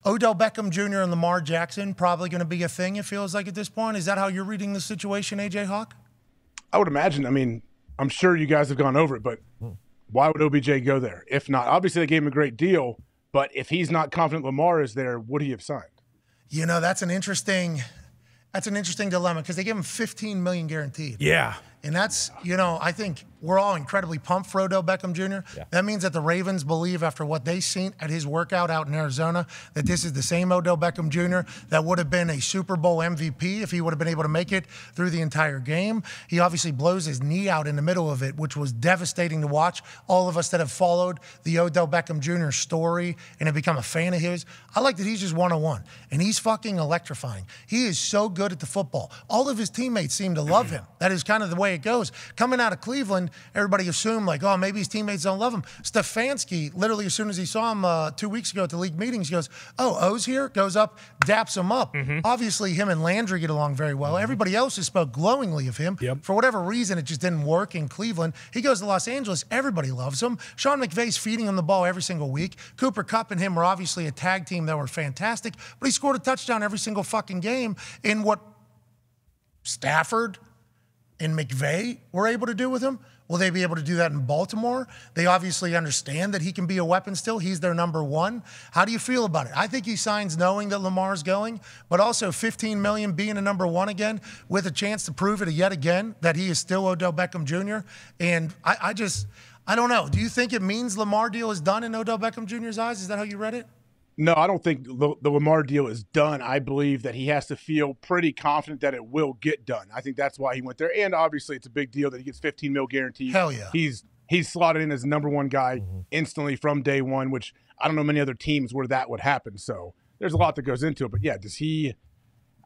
Odell Beckham Jr. and Lamar Jackson probably going to be a thing, it feels like, at this point. Is that how you're reading the situation, AJ Hawk? I would imagine. I mean, I'm sure you guys have gone over it, but why would OBJ go there? If not, obviously they gave him a great deal, but if he's not confident Lamar is there, would he have signed? You know, that's an interesting dilemma because they give him $15 million guaranteed. Yeah. And that's, you know, I think we're all incredibly pumped for Odell Beckham Jr. Yeah. That means that the Ravens believe, after what they've seen at his workout out in Arizona, that this is the same Odell Beckham Jr. that would have been a Super Bowl MVP if he would have been able to make it through the entire game. He obviously blows his knee out in the middle of it, which was devastating to watch. All of us that have followed the Odell Beckham Jr. story and have become a fan of his, I like that he's just one-on-one, and he's fucking electrifying. He is so good at the football. All of his teammates seem to love him. That is kind of the way it goes. Coming out of Cleveland, everybody assumed, like, oh, maybe his teammates don't love him. Stefanski, literally as soon as he saw him 2 weeks ago at the league meetings, he goes, oh, O's here? Goes up, daps him up. Obviously, him and Landry get along very well. Everybody else has spoke glowingly of him. For whatever reason, it just didn't work in Cleveland. He goes to Los Angeles. Everybody loves him. Sean McVay's feeding him the ball every single week. Cooper Kupp and him were obviously a tag team that were fantastic, but he scored a touchdown every single fucking game in what Stafford and McVay were able to do with him. Will they be able to do that in Baltimore? They obviously understand that he can be a weapon still. He's their number one. How do you feel about it? I think he signs knowing that Lamar's going, but also $15 million being a number one again with a chance to prove it yet again that he is still Odell Beckham Jr. And I don't know. Do you think it means Lamar deal is done in Odell Beckham Jr.'s eyes? Is that how you read it? No, I don't think the Lamar deal is done. I believe that he has to feel pretty confident that it will get done. I think that's why he went there. And obviously it's a big deal that he gets $15 million guaranteed. Hell yeah. He's slotted in as number one guy instantly from day one, which I don't know many other teams where that would happen. So there's a lot that goes into it. But yeah,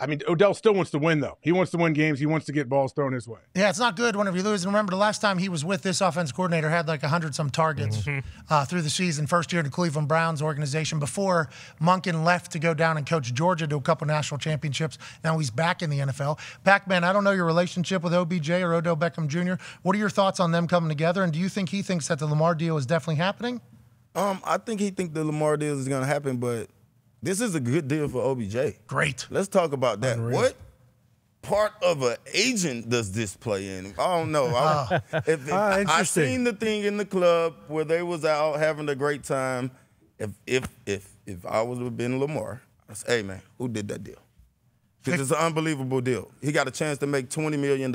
I mean, Odell still wants to win, though. He wants to win games. He wants to get balls thrown his way. Yeah, it's not good whenever you lose. And remember, the last time he was with this offense coordinator, had like 100-some targets through the season. First year in the Cleveland Browns organization before Monken left to go down and coach Georgia to a couple national championships. Now he's back in the NFL. Pac-Man, I don't know your relationship with OBJ or Odell Beckham Jr. What are your thoughts on them coming together? And do you think he thinks that the Lamar deal is definitely happening? I think he thinks the Lamar deal is going to happen, but this is a good deal for OBJ. Great. Let's talk about that. Unreal. What part of an agent does this play in? I don't know. I seen the thing in the club where they was out having a great time. If I would have been Lamar, I'd say, hey, man, who did that deal? Because it's an unbelievable deal. He got a chance to make $20 million.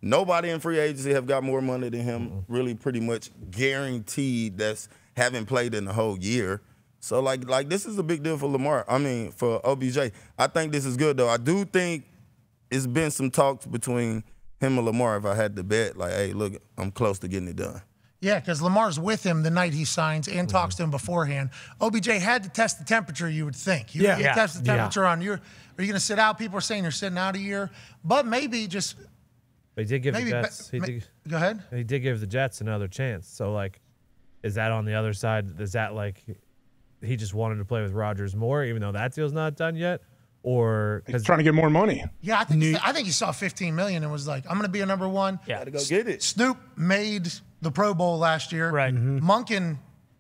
Nobody in free agency have got more money than him, really pretty much guaranteed, that's haven't played in the whole year. So, like this is a big deal for Lamar. I mean, for OBJ. I think this is good, though. I do think it's been some talks between him and Lamar, if I had to bet, like, hey, look, I'm close to getting it done. Yeah, because Lamar's with him the night he signs and talks to him beforehand. OBJ had to test the temperature, you would think. You test the temperature on your – are you going to sit out? People are saying you're sitting out a year. But maybe just – He did give the Jets. Go ahead. He did give the Jets another chance. So, like, is that on the other side? Is that, like – he just wanted to play with Rodgers more, even though that deal's not done yet? Or he's trying to get more money. Yeah, I think he saw $15 million and was like, I'm going to be a number one. Yeah, gotta go get it. Snoop made the Pro Bowl last year. Right. Monken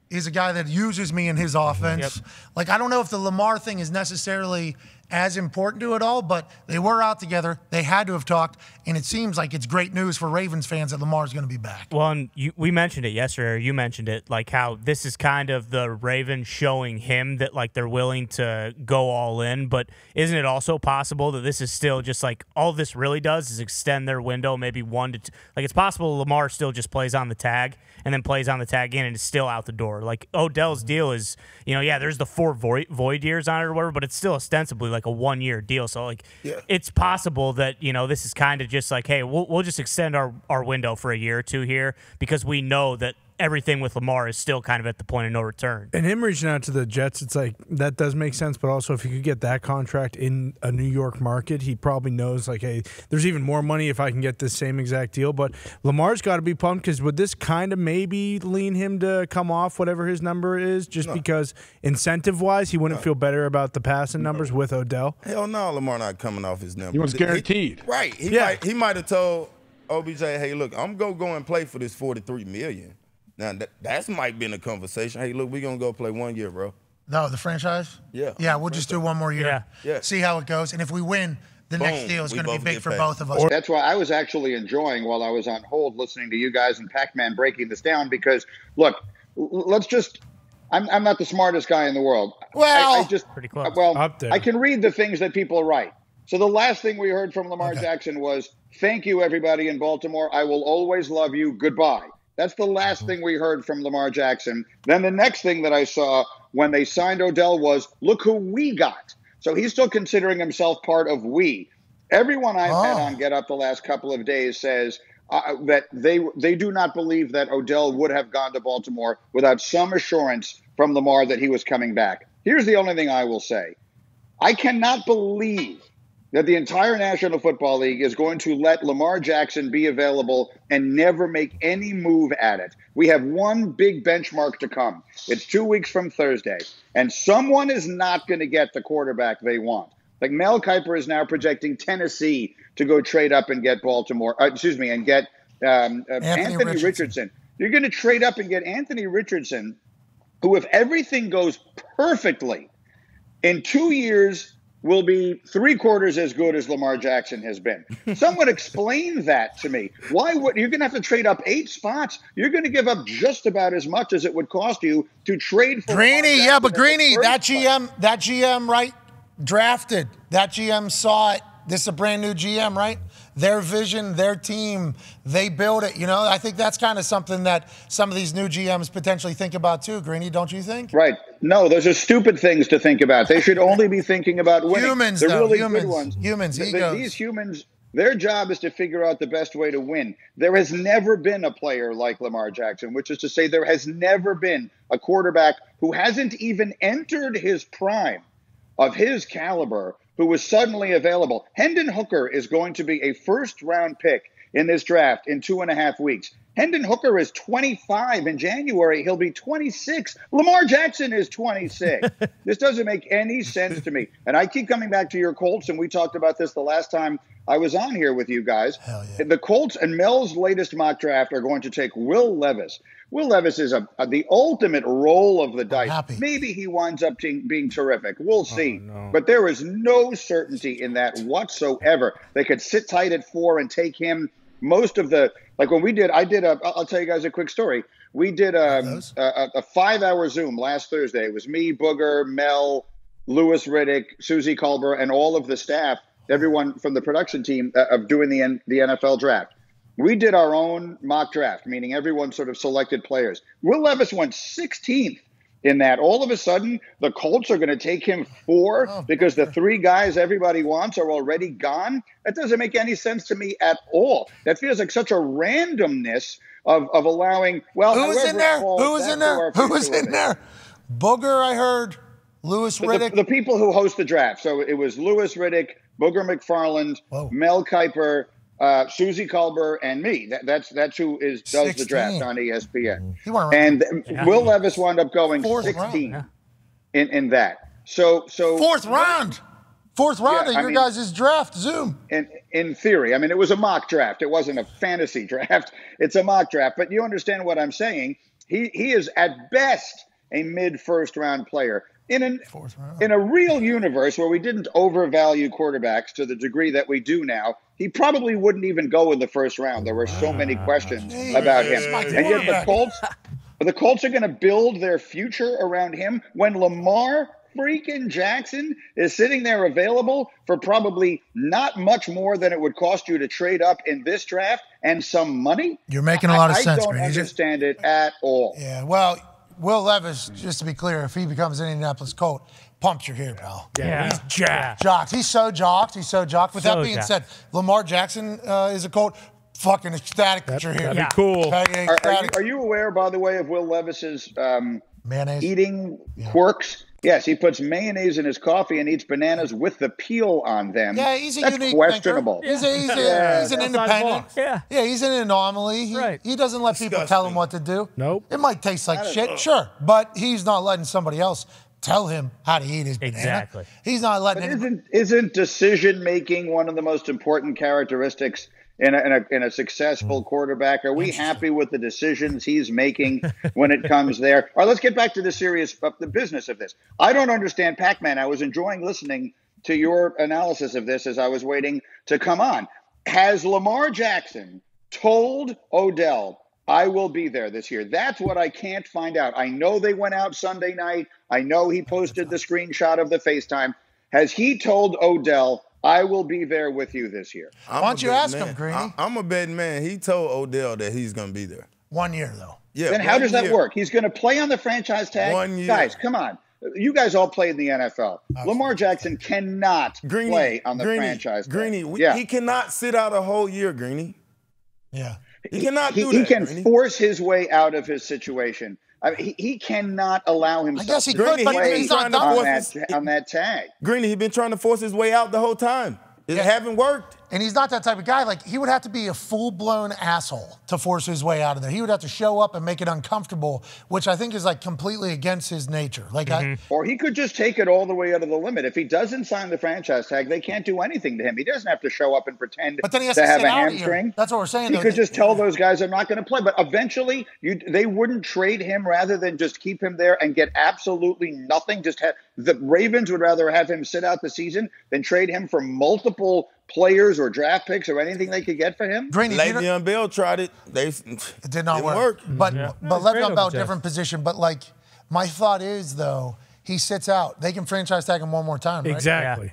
is a guy that uses me in his offense. Like, I don't know if the Lamar thing is necessarily as important to it all, but they were out together. They had to have talked, and it seems like it's great news for Ravens fans that Lamar's going to be back. Well, and we mentioned it yesterday, or you mentioned it, like how this is kind of the Ravens showing him that, like, they're willing to go all in, but isn't it also possible that this is still just, like, all this really does is extend their window maybe 1 to 2. Like, it's possible Lamar still just plays on the tag and then plays on the tag in and is still out the door. Like, Odell's deal is, there's the 4 void years on it or whatever, but it's still ostensibly like a 1-year deal. So, like, it's possible that, this is kind of just like, hey, we'll just extend our window for a year or two here because we know that everything with Lamar is still kind of at the point of no return. And him reaching out to the Jets, it's like, that does make sense, but also if he could get that contract in a New York market, he probably knows, like, hey, there's even more money if I can get this same exact deal. But Lamar's got to be pumped because would this kind of maybe lean him to come off whatever his number is just because incentive-wise he wouldn't feel better about the passing numbers with Odell? Hell no, Lamar not coming off his number. He was guaranteed. Right. He might have told OBJ, hey, look, I'm going to go and play for this $43 million. Now, that's might been a conversation. Hey, look, we're going to go play 1 year, bro. No, the franchise? Yeah. Yeah, we'll just do one more year. Yeah. See how it goes. And if we win, the next deal is going to be big for both of us. That's why I was actually enjoying while I was on hold listening to you guys and Pac-Man breaking this down because, look, let's just – I'm not the smartest guy in the world. Well, I just pretty close. Well, Up there. I can read the things that people write. So the last thing we heard from Lamar Jackson was, thank you, everybody in Baltimore. I will always love you. Goodbye. That's the last thing we heard from Lamar Jackson. Then the next thing that I saw when they signed Odell was, look who we got. So he's still considering himself part of we. Everyone I've had on Get Up the last couple of days says that they do not believe that Odell would have gone to Baltimore without some assurance from Lamar that he was coming back. Here's the only thing I will say. I cannot believe that the entire National Football League is going to let Lamar Jackson be available and never make any move at it. We have one big benchmark to come. It's 2 weeks from Thursday, and someone is not going to get the quarterback they want. Like Mel Kiper is now projecting Tennessee to go trade up and get and get Anthony Richardson. You're going to trade up and get Anthony Richardson, who, if everything goes perfectly, in 2 years will be 3/4 as good as Lamar Jackson has been. Someone explain that to me. Why would you're going to have to trade up 8 spots? You're going to give up just about as much as it would cost you to trade for Greeny. Yeah, but Greeny, that GM, right? Drafted. That GM saw it. This is a brand new GM, right? Their vision, their team, they build it. You know, I think that's kind of something that some of these new GMs potentially think about too, Greeny, don't you think? Right. No, those are stupid things to think about. They should only be thinking about winning. Humans, They're though. really Humans. good ones. Humans, egos. These humans, their job is to figure out the best way to win. There has never been a player like Lamar Jackson, which is to say there has never been a quarterback who hasn't even entered his prime of his caliber who was suddenly available. Hendon Hooker is going to be a first-round pick in this draft in 2.5 weeks. Hendon Hooker is 25 in January. He'll be 26. Lamar Jackson is 26. This doesn't make any sense to me. And I keep coming back to your Colts, and we talked about this the last time I was on here with you guys. Hell yeah. The Colts and Mel's latest mock draft are going to take Will Levis. Will Levis is the ultimate roll of the dice. Maybe he winds up being terrific. We'll see. But there is no certainty in that whatsoever. They could sit tight at 4 and take him most of the – like when I'll tell you guys a quick story. We did a 5-hour Zoom last Thursday. It was me, Booger, Mel, Louis Riddick, Susie Culber, and all of the staff, everyone from the production team of doing the NFL draft. We did our own mock draft, meaning everyone sort of selected players. Will Levis went 16th in that. All of a sudden, the Colts are going to take him 4 because the 3 guys everybody wants are already gone. That doesn't make any sense to me at all. That feels like such a randomness of allowing, well, who was in there? Who was in there? Who was in there? Booger, I heard. Louis Riddick. The people who host the draft. So it was Louis Riddick, Booger McFarland, Mel Kiper, Susie Culber, and me. That's who does the draft on ESPN. And Will Levis wound up going 16 in that. So fourth round of your guys' draft Zoom. In theory, I mean, it was a mock draft. It wasn't a fantasy draft. It's a mock draft. But you understand what I'm saying. He is at best a mid-first round player. In a real universe where we didn't overvalue quarterbacks to the degree that we do now, he probably wouldn't even go in the first round. There were so many questions about him. And yet the Colts are going to build their future around him when Lamar freaking Jackson is sitting there available for probably not much more than it would cost you to trade up in this draft and some money. You're making a lot of sense. I don't understand it at all. Yeah, well, Will Levis, just to be clear, if he becomes an Indianapolis Colt, pumps your hair, pal. Yeah. He's jacked. Jocked. He's so jocked. With that being said, Lamar Jackson is a Colt. Fucking ecstatic that you're here. That'd be cool. Are you aware, by the way, of Will Levis's mayonnaise eating quirks? Yes, he puts mayonnaise in his coffee and eats bananas with the peel on them. Yeah, he's a That's unique questionable. He's an independent. Yeah, he's an anomaly. He doesn't let people tell him what to do. Nope. It might taste like shit, sure, but he's not letting somebody else tell him how to eat his banana. Exactly. He's not letting Isn't decision making one of the most important characteristics in a successful quarterback? Are we happy with the decisions he's making when it comes there? All right, let's get back to the business of this. I don't understand Pac-Man. I was enjoying listening to your analysis of this as I was waiting to come on. Has Lamar Jackson told Odell, I will be there this year? That's what I can't find out. I know they went out Sunday night. I know he posted the screenshot of the FaceTime. Has he told Odell, I will be there with you this year? Why don't you ask him, Greeny? I'm a betting man. He told Odell that he's going to be there. 1 year, though. Yeah. Then how does that work? He's going to play on the franchise tag? 1 year. Guys, come on. You guys all played in the NFL. Lamar Jackson cannot play on the franchise tag. Greeny, he cannot sit out a whole year, Greeny. Yeah. He cannot do that. He can Greeny. force his way out of his situation. I mean, he cannot allow himself I guess he to could, but play he's not on that tag. Greeny, he's been trying to force his way out the whole time. It haven't worked. And he's not that type of guy. Like, he would have to be a full-blown asshole to force his way out of there. He would have to show up and make it uncomfortable, which I think is, like, completely against his nature. Like, Or he could just take it all the way out of the limit. If he doesn't sign the franchise tag, they can't do anything to him. He doesn't have to show up and pretend but then he has to have sit a out hamstring. That's what we're saying. He though. could just tell those guys, I'm not going to play. But eventually, they wouldn't trade him rather than just keep him there and get absolutely nothing. The Ravens would rather have him sit out the season than trade him for multiple players or draft picks or anything they could get for him. Le'Veon Bell tried it. It did not work. But Le'Veon Bell, different position. But, like, my thought is, though, he sits out. They can franchise tag him one more time, right? Exactly.